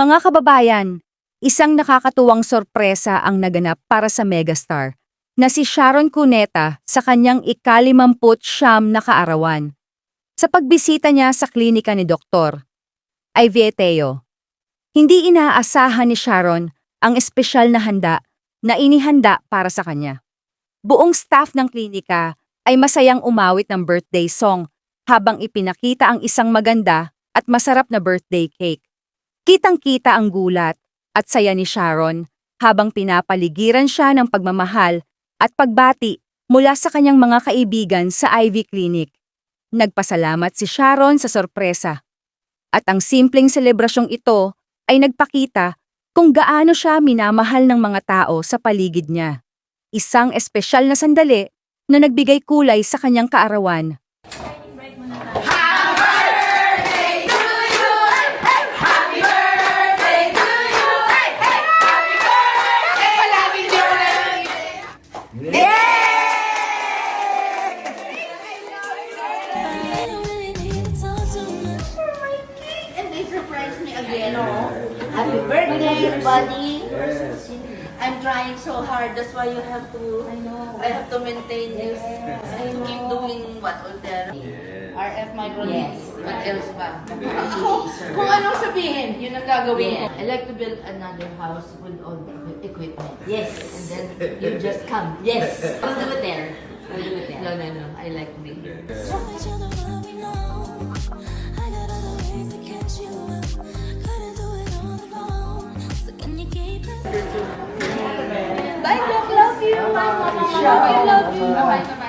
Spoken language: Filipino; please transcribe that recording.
Mga kababayan, isang nakakatuwang sorpresa ang naganap para sa megastar na si Sharon Cuneta sa kanyang ika-59 na kaarawan. Sa pagbisita niya sa klinika ni Dr. Ivy Teo, hindi inaasahan ni Sharon ang espesyal na handa na inihanda para sa kanya. Buong staff ng klinika ay masayang umawit ng birthday song habang ipinakita ang isang maganda at masarap na birthday cake. Kitang-kita ang gulat at saya ni Sharon habang pinapaligiran siya ng pagmamahal at pagbati mula sa kanyang mga kaibigan sa Ivy Clinic. Nagpasalamat si Sharon sa sorpresa. At ang simpleng selebrasyong ito ay nagpakita kung gaano siya minamahal ng mga tao sa paligid niya. Isang espesyal na sandali na nagbigay kulay sa kanyang kaarawan. And they surprised me again. Happy birthday, everybody. I'm trying so hard. That's why you have to. I have to maintain this. I have to keep doing what all there. RF microneeds. What else ba? Ako, kung anong sabihin, yun ang gagawin ko. I like to build another house with all the equipment. Yes. And then you just come. Yes. We'll do it there. We'll do it there. No. I like me. Bye, Doc. Love you. Bye, Mama. I love you. Bye, bye.